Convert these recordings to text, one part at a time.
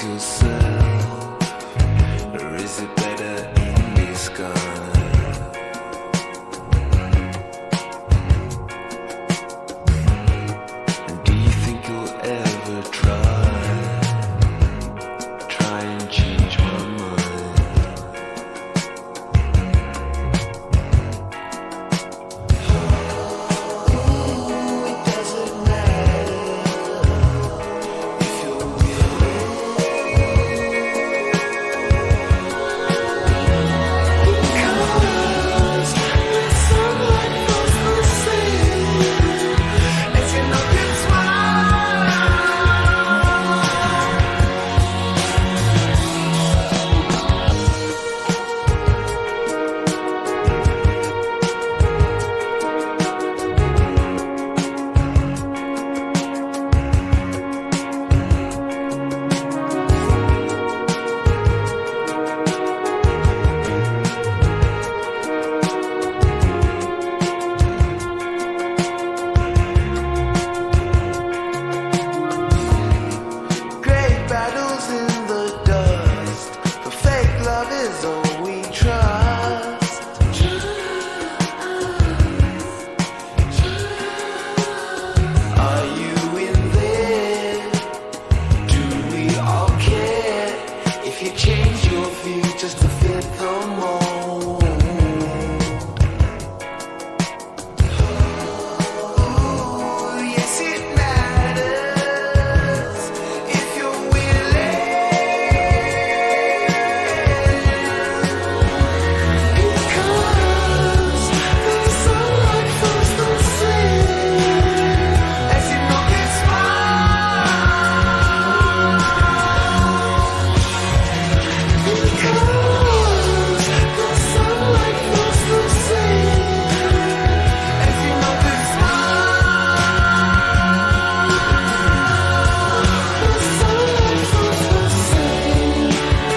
yourself, or is it better in disguise? And do you think you'll ever try and change my mind? Oh, it doesn't matter if you're because the sunlight falls the same as you look and smile. Great battles in the dust, for fake love is all we trust. Are you in there? Do we all care if you change your view just to fit the mold? Oh, yes, it matters if you're willing, because the sunlight falls the same as you look and smile. Because the sunlight falls the same as you look and smile. The sunlight falls the same. The sunlight falls the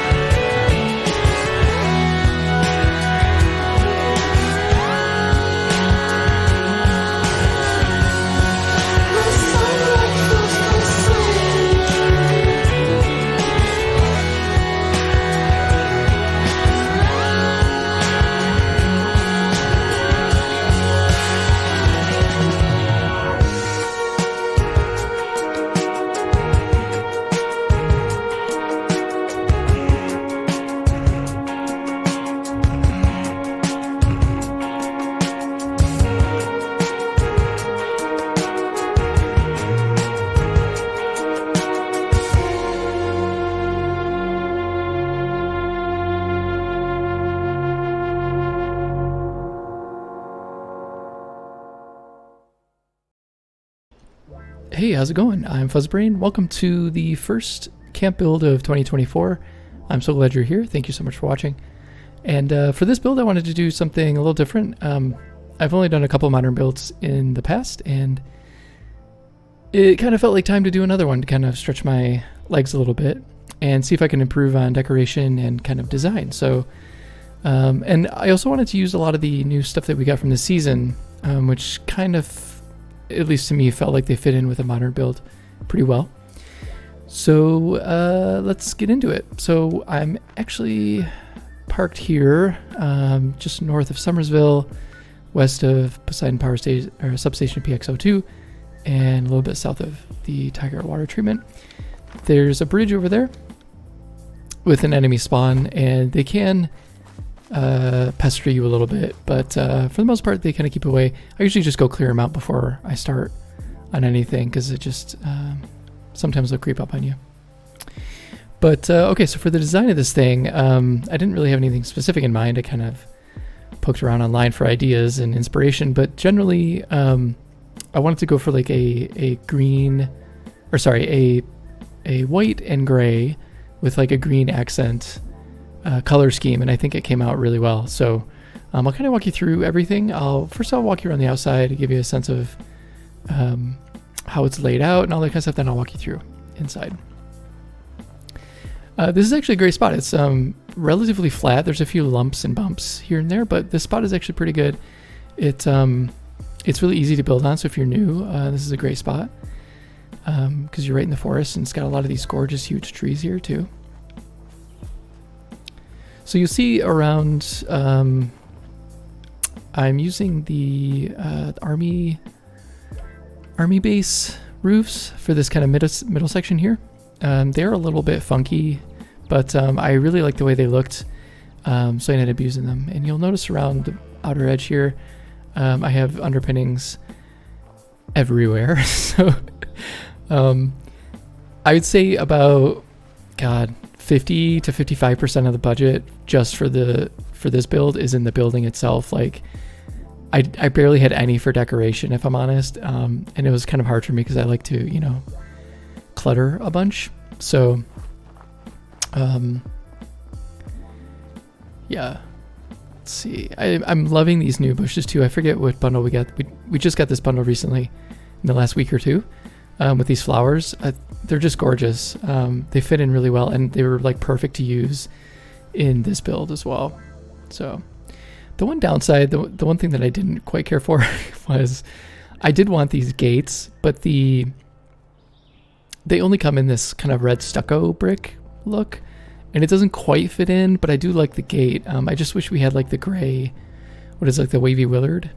Hey, how's it going? I'm Fuzzbrain. Welcome to the first camp build of 2024. I'm so glad you're here. Thank you so much for watching. And for this build, I wanted to do something a little different. I've only done a couple modern builds in the past, and it kind of felt like time to do another one to kind of stretch my legs a little bit and see if I can improve on decoration and kind of design. So, and I also wanted to use a lot of the new stuff that we got from this season, which kind of, at least to me, felt like they fit in with a modern build pretty well. So let's get into it. So I'm actually parked here, just north of Summersville, west of Poseidon Power Station or Substation PX02, and a little bit south of the Tiger Water Treatment. There's a bridge over there with an enemy spawn, and they can pester you a little bit, but for the most part they kind of keep away. I usually just go clear them out before I start on anything, because it just sometimes they'll creep up on you. But okay, so for the design of this thing, I didn't really have anything specific in mind. I kind of poked around online for ideas and inspiration, but generally I wanted to go for like a green, or sorry, a white and gray with like a green accent color scheme, and I think it came out really well. So I'll kind of walk you through everything. I'll walk you around the outside to give you a sense of how it's laid out and all that kind of stuff. Then I'll walk you through inside. This is actually a great spot. It's relatively flat. There's a few lumps and bumps here and there, but this spot is actually pretty good. It's really easy to build on, so if you're new, this is a great spot. because you're right in the forest, and it's got a lot of these gorgeous huge trees here too. So you see around, I'm using the army base roofs for this kind of middle section here. They're a little bit funky, but I really like the way they looked, so I ended up using them. And you'll notice around the outer edge here, I have underpinnings everywhere. So I would say about 50 to 55% of the budget just for this build is in the building itself. Like I barely had any for decoration, if I'm honest, and it was kind of hard for me because I like to, you know, clutter a bunch. So yeah, let's see. I'm loving these new bushes too. I forget what bundle we got. We just got this bundle recently in the last week or two, with these flowers. They're just gorgeous. They fit in really well, and they were like perfect to use in this build as well. So the one downside, the one thing that I didn't quite care for was I did want these gates, but they only come in this kind of red stucco brick look, and it doesn't quite fit in, but I do like the gate. I just wish we had like the gray, what is like the wavy Willard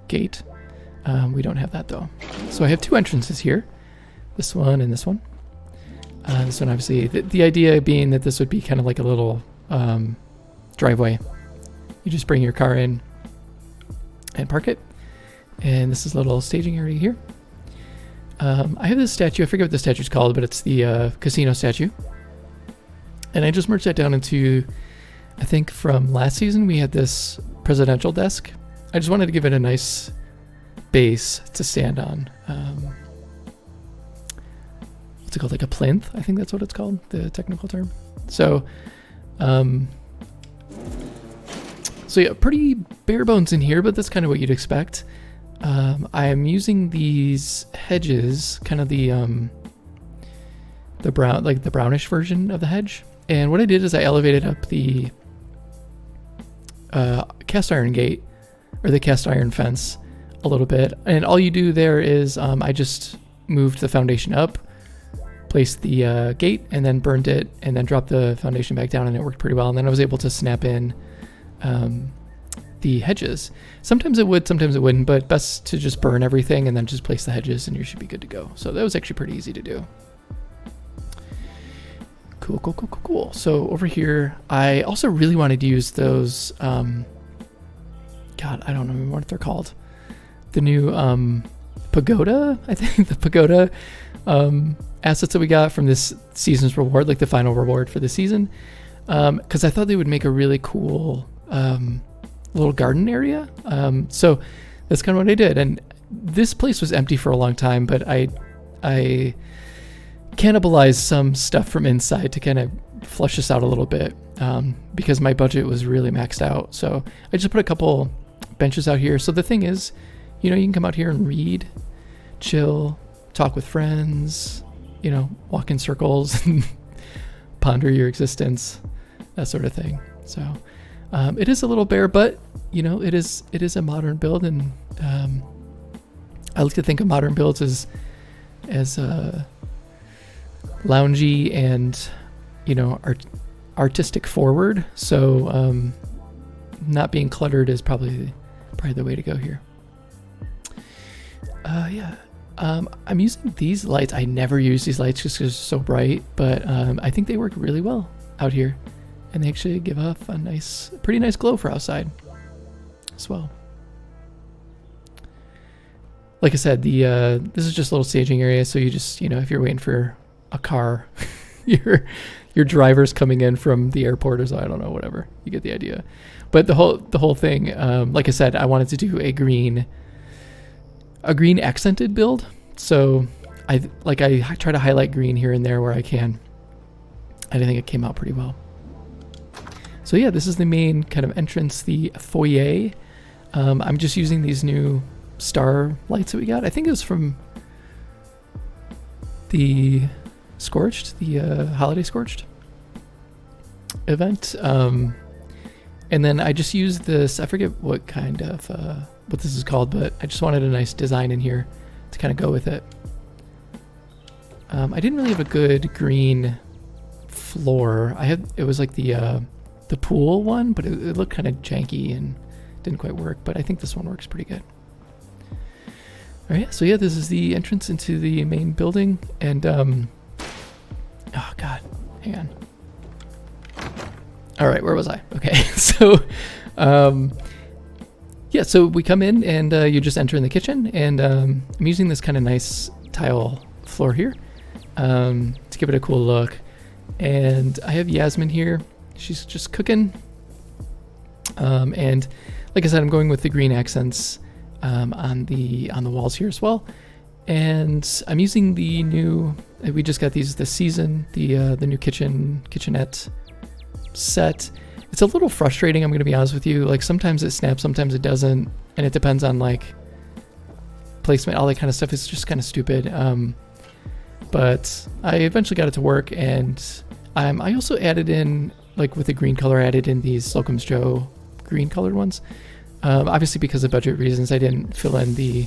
gate. We don't have that though. So I have two entrances here, this one and this one. This one obviously, the idea being that this would be kind of like a little driveway. You just bring your car in and park it. And this is a little staging area here. I have this statue, I forget what the statue's called, but it's the casino statue. And I just merged that down into, I think from last season, we had this presidential desk. I just wanted to give it a nice base to stand on. What's it called? Like a plinth? I think that's what it's called, the technical term. So yeah, pretty bare bones in here, but that's kind of what you'd expect. I'm using these hedges, kind of the brown, like the brownish version of the hedge. And what I did is I elevated up the cast iron gate, or the cast iron fence, a little bit. And all you do there is I just moved the foundation up, placed the gate, and then burned it, and then dropped the foundation back down, and it worked pretty well. And then I was able to snap in the hedges. Sometimes it would, sometimes it wouldn't, but best to just burn everything and then just place the hedges and you should be good to go. So that was actually pretty easy to do. Cool. So over here, I also really wanted to use those, God, I don't know what they're called. The new pagoda, I think, the pagoda assets that we got from this season's reward, like the final reward for the season. Because I thought they would make a really cool little garden area. So that's kind of what I did. And this place was empty for a long time, but I cannibalized some stuff from inside to kind of flush this out a little bit, because my budget was really maxed out. So I just put a couple benches out here. So the thing is, you know, you can come out here and read, chill, talk with friends, you know, walk in circles and ponder your existence, that sort of thing. So it is a little bare, but you know, it is a modern build, and I like to think of modern builds as loungy and, you know, artistic forward. So not being cluttered is probably the way to go here. Yeah. I'm using these lights. I never use these lights just because they're so bright, but I think they work really well out here, and they actually give off a pretty nice glow for outside as well. Like I said, this is just a little staging area, so you just, you know, if you're waiting for a car, your driver's coming in from the airport or so, I don't know, whatever, you get the idea. But the whole thing, like I said, I wanted to do a green accented build. So I try to highlight green here and there where I can. And I think it came out pretty well. So yeah, this is the main kind of entrance, the foyer. I'm just using these new star lights that we got. I think it was from the Scorched, the Holiday Scorched event. And then I just used this, I forget what kind of, what this is called, but I just wanted a nice design in here to kind of go with it. I didn't really have a good green floor. It was like the pool one, but it looked kind of janky and didn't quite work. But I think this one works pretty good. All right, so yeah, this is the entrance into the main building, and oh god, hang on. All right, where was I? Okay, so yeah, so we come in and you just enter in the kitchen, and I'm using this kind of nice tile floor here to give it a cool look. And I have Yasmin here. She's just cooking. And like I said, I'm going with the green accents on the walls here as well. And I'm using the new, we just got these this season, the new kitchenette set. It's a little frustrating, I'm going to be honest with you. Like sometimes it snaps, sometimes it doesn't, and it depends on like placement, all that kind of stuff. Is just kind of stupid. But I eventually got it to work, and I also added in, like with the green color, I added in these Slocum's Joe green colored ones. Obviously because of budget reasons, I didn't fill in the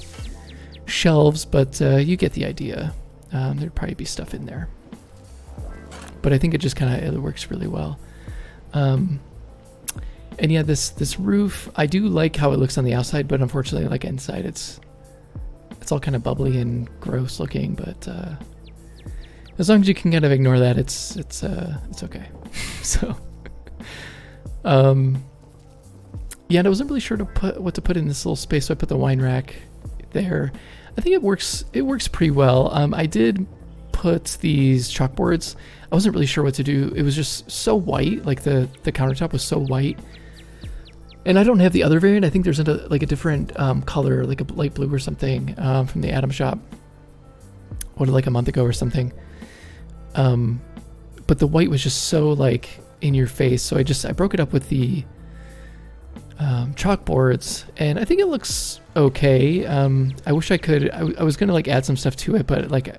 shelves, but you get the idea. There'd probably be stuff in there. But I think it just kind of, it works really well. And yeah, this roof, I do like how it looks on the outside, but unfortunately, like inside, it's all kind of bubbly and gross looking. But as long as you can kind of ignore that, it's okay. So, yeah, and I wasn't really sure what to put in this little space, so I put the wine rack there. I think it works pretty well. I did put these chalkboards. I wasn't really sure what to do. It was just so white, like the countertop was so white. And I don't have the other variant. I think there's a different color, like a light blue or something from the Atom Shop. Or like a month ago or something. But the white was just so like in your face. So I broke it up with the chalkboards, and I think it looks okay. I wish I could. I was gonna like add some stuff to it, but like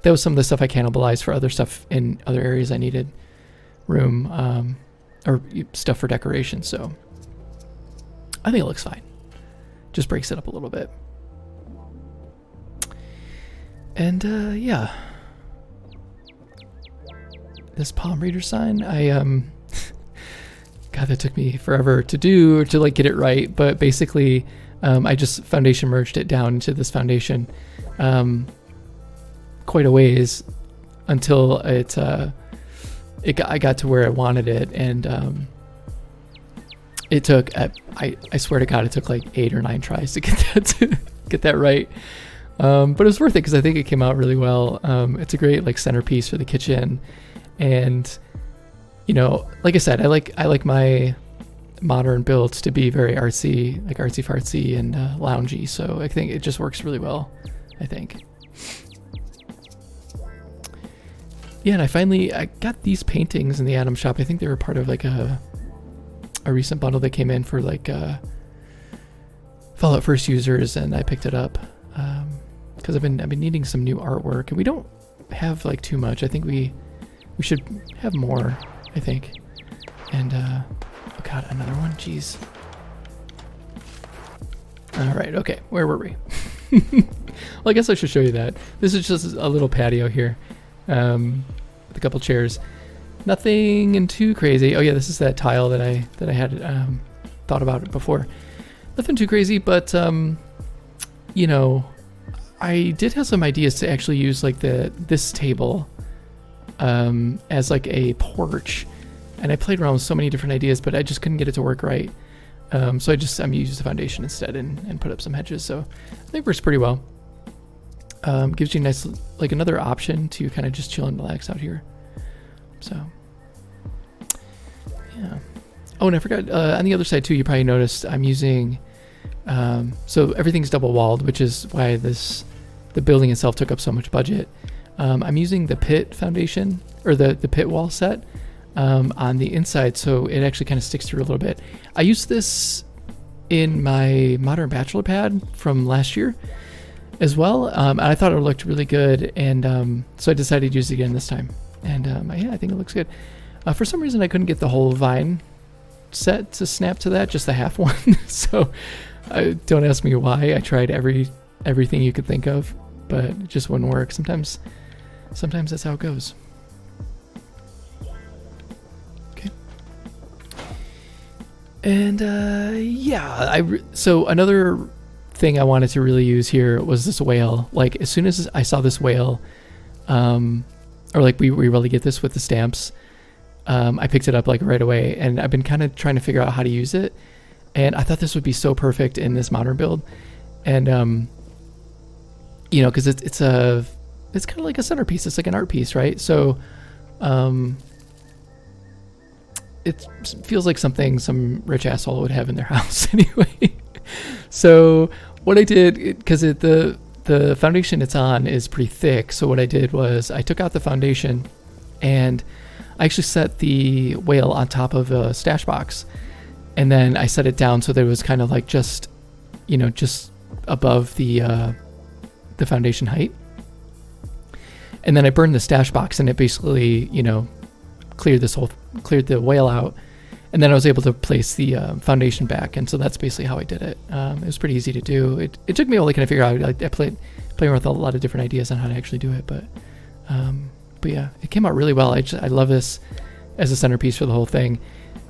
that was some of the stuff I cannibalized for other stuff in other areas I needed room or stuff for decoration. So I think it looks fine. Just breaks it up a little bit. And yeah, this palm reader sign, God, that took me forever to like get it right. But basically, I just foundation merged it down into this foundation quite a ways until I got to where I wanted it, and it took I swear to God, it took like 8 or 9 tries to get that right. But it was worth it because I think it came out really well. It's a great like centerpiece for the kitchen, and you know, like I said, I like my modern builds to be very artsy, like artsy fartsy and loungy. So I think it just works really well, I think. Yeah, and I got these paintings in the Atom Shop. I think they were part of like a recent bundle that came in for like Fallout First users, and I picked it up because I've been needing some new artwork, and we don't have like too much. I think we should have more, I think. And oh god, another one. Jeez. All right, okay, where were we? Well, I guess I should show you that. This is just a little patio here with a couple chairs. Nothing too crazy. Oh yeah, this is that tile that I had thought about it before. Nothing too crazy, but you know, I did have some ideas to actually use like this table as like a porch, and I played around with so many different ideas, but I just couldn't get it to work right. So I'm used the foundation instead and put up some hedges. So I think it works pretty well. Gives you a nice, like another option to kind of just chill and relax out here. So yeah. Oh, and I forgot, on the other side too, you probably noticed I'm using, so everything's double walled, which is why the building itself took up so much budget. I'm using the pit foundation, or the pit wall set on the inside, so it actually kind of sticks through a little bit. I used this in my Modern Bachelor pad from last year as well. I thought it looked really good, and so I decided to use it again this time. And yeah, I think it looks good. For some reason, I couldn't get the whole vine set to snap to that, just the half one. So don't ask me why. I tried every everything you could think of, but it just wouldn't work. Sometimes that's how it goes. Okay. And so another thing I wanted to really use here was this whale. Like as soon as I saw this whale, or like we really get this with the stamps, I picked it up like right away, and I've been kind of trying to figure out how to use it. And I thought this would be so perfect in this modern build. And, you know, cause it's kind of like a centerpiece. It's like an art piece, right? So, it feels like something some rich asshole would have in their house anyway. So what I did, cause the foundation it's on is pretty thick. So what I did was I took out the foundation and I actually set the whale on top of a stash box. And then I set it down so that it was kind of like just, you know, just above the foundation height. And then I burned the stash box, and it basically, you know, cleared the whale out. And then I was able to place the foundation back. And so that's basically how I did it. It was pretty easy to do. It took me a while to kind of figure out. I playing with a lot of different ideas on how to actually do it, but yeah, it came out really well. I love this as a centerpiece for the whole thing.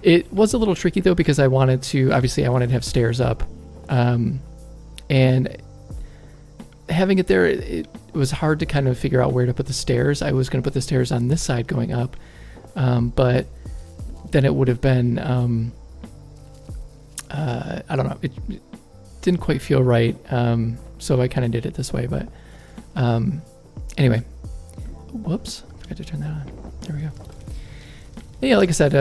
It was a little tricky though, because I wanted to have stairs up, and having it there, it was hard to kind of figure out where to put the stairs. I was going to put the stairs on this side going up, but then it would have been, I don't know, it didn't quite feel right, so I kind of did it this way, but anyway, whoops, I forgot to turn that on. There we go. Yeah, like I said,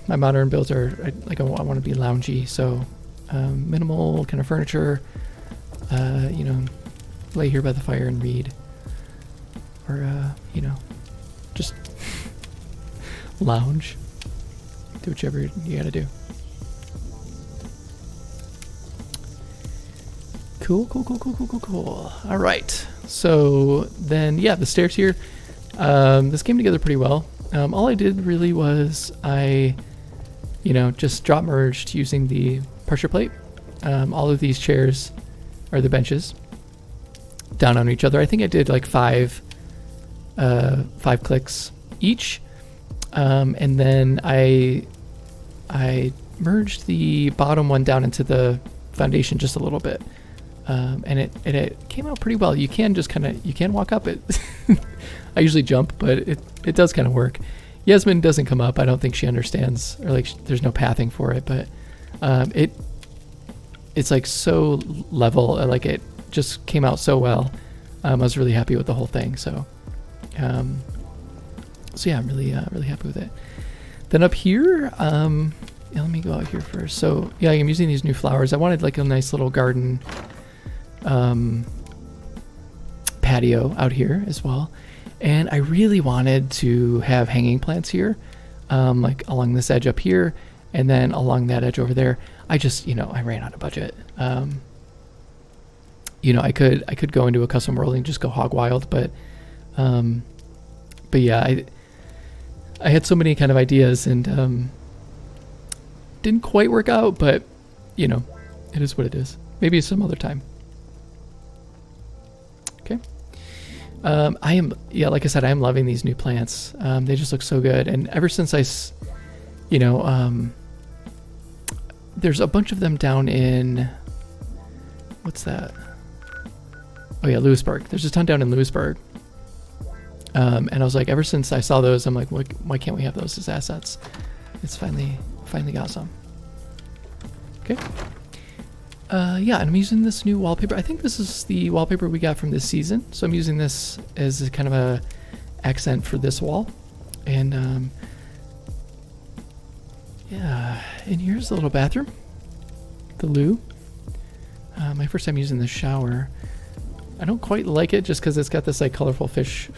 my modern builds are, I want to be loungy, so minimal kind of furniture, you know, lay here by the fire and read, or, you know, just lounge, do whichever you gotta do. Cool. All right, so then, yeah, the stairs here, this came together pretty well. All I did really was I, you know, just drop merged using the pressure plate. All of these chairs are the benches down on each other. I think I did like five clicks each. And then I merged the bottom one down into the foundation just a little bit. And it came out pretty well. You can just you can walk up it. I usually jump, but it does kind of work. Yasmin doesn't come up. I don't think she understands, or like there's no pathing for it, but it's like so level, like it just came out so well. I was really happy with the whole thing. So yeah, I'm really happy with it. Then up here, yeah, let me go out here first. So yeah, I'm using these new flowers. I wanted like a nice little garden patio out here as well. And I really wanted to have hanging plants here, like along this edge up here, and then along that edge over there. I just, you know, I ran out of budget. You know, I could go into a custom world and just go hog wild, but yeah, I had so many kind of ideas and didn't quite work out, but you know, it is what it is. Maybe some other time. Okay. Yeah, like I said, I am loving these new plants. They just look so good. And ever since you know, there's a bunch of them down in, what's that? Oh yeah, Lewisburg. There's a ton down in Lewisburg. And I was like, ever since I saw those, I'm like, why can't we have those as assets? It's finally got some. Okay. Yeah, and I'm using this new wallpaper. I think this is the wallpaper we got from this season. So I'm using this as a kind of a accent for this wall. And yeah, and here's the little bathroom, the loo. My first time using the shower. I don't quite like it just because it's got this like colorful fish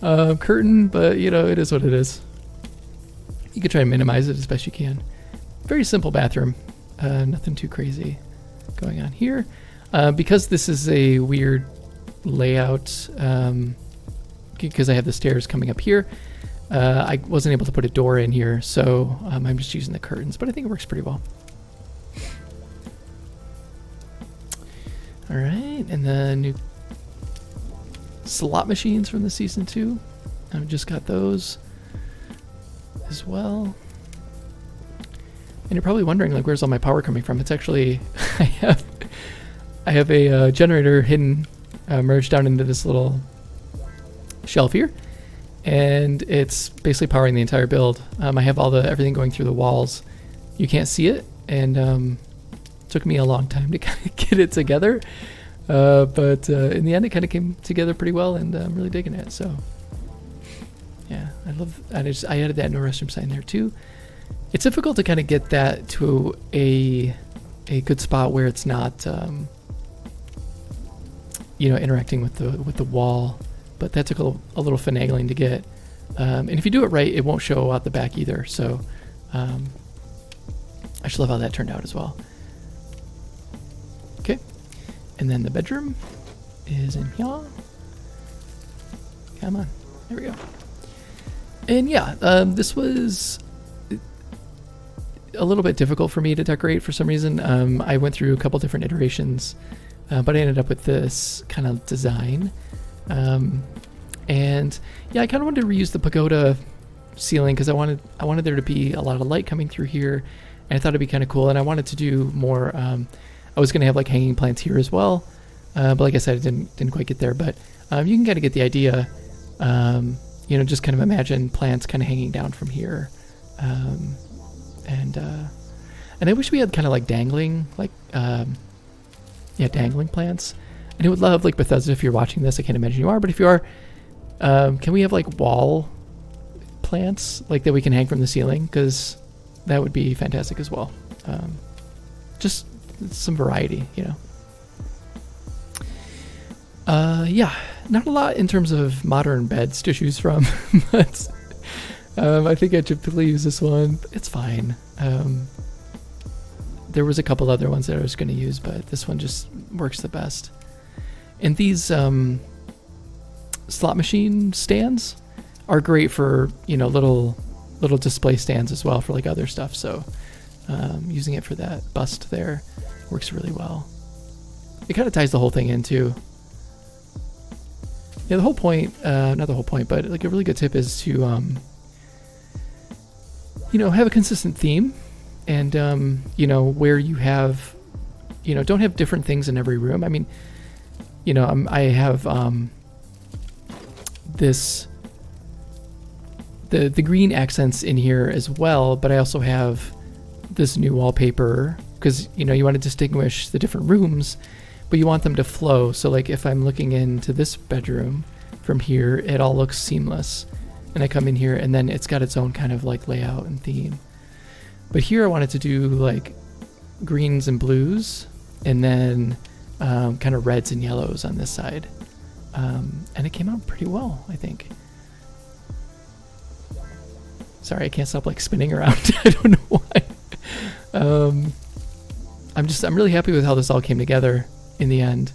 curtain, but you know, it is what it is. You could try and minimize it as best you can. Very simple bathroom. Nothing too crazy going on here. Because this is a weird layout, because I have the stairs coming up here, I wasn't able to put a door in here, so I'm just using the curtains, but I think it works pretty well. All right, and the new slot machines from the season 2. I've just got those as well. And you're probably wondering, like, where's all my power coming from? It's actually I have a generator hidden, merged down into this little shelf here, and it's basically powering the entire build. I have everything going through the walls. You can't see it, and it took me a long time to kind of get it together, but in the end it kind of came together pretty well, and I'm really digging it. So yeah, I added that no restroom sign there too. It's difficult to kind of get that to a good spot where it's not interacting with the wall, but that took a little finagling to get. And if you do it right, it won't show out the back either. So I just love how that turned out as well. Okay, and then the bedroom is in here. Come on, there we go. And yeah, this was a little bit difficult for me to decorate for some reason. I went through a couple different iterations, but I ended up with this kind of design. And yeah, I kind of wanted to reuse the pagoda ceiling because I wanted there to be a lot of light coming through here, and I thought it'd be kind of cool. And I wanted to do more. I was going to have like hanging plants here as well, but like I said, I didn't quite get there. But you can kind of get the idea. Just kind of imagine plants kind of hanging down from here. And I wish we had kind of like dangling plants. And I would love, like, Bethesda, if you're watching this, I can't imagine you are, but if you are, can we have like wall plants like that we can hang from the ceiling? Because that would be fantastic as well. Just some variety, yeah, not a lot in terms of modern beds to choose from, but I think I typically use this one. It's fine. There was a couple other ones that I was going to use, but this one just works the best. And these slot machine stands are great for, little display stands as well for like other stuff. So using it for that bust there works really well. It kind of ties the whole thing in too. Yeah, the whole point, not the whole point, but like a really good tip is to, have a consistent theme, and, where you have, don't have different things in every room. I mean, I have the green accents in here as well, but I also have this new wallpaper because, you want to distinguish the different rooms, but you want them to flow. So like if I'm looking into this bedroom from here, it all looks seamless. And I come in here and then it's got its own kind of like layout and theme. But here I wanted to do like greens and blues, and then kind of reds and yellows on this side. And it came out pretty well, I think. Sorry, I can't stop like spinning around. I don't know why. I'm really happy with how this all came together in the end.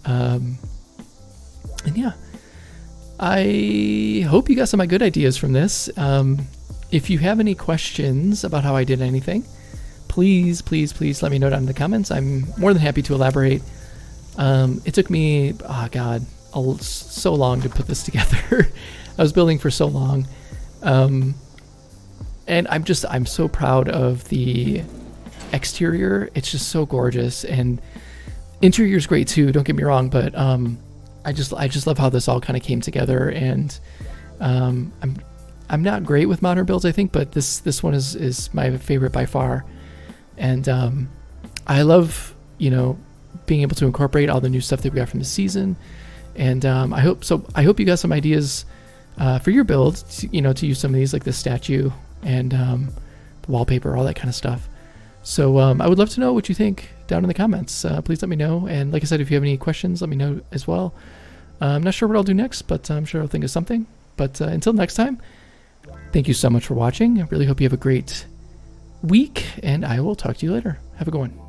And yeah, I hope you got some of my good ideas from this. If you have any questions about how I did anything, please let me know down in the comments. I'm more than happy to elaborate. It took me, so long to put this together. I was building for so long. And I'm so proud of the exterior. It's just so gorgeous, and interior is great too, don't get me wrong, but I just love how this all kind of came together. And I'm not great with modern builds, I think, but this one is my favorite by far. And I love being able to incorporate all the new stuff that we got from the season. And I hope you got some ideas for your build, to use some of these, like the statue and the wallpaper, all that kind of stuff. So I would love to know what you think down in the comments. Please let me know. And like I said, if you have any questions, let me know as well. I'm not sure what I'll do next, but I'm sure I'll think of something. But until next time, thank you so much for watching. I really hope you have a great week, and I will talk to you later. Have a good one.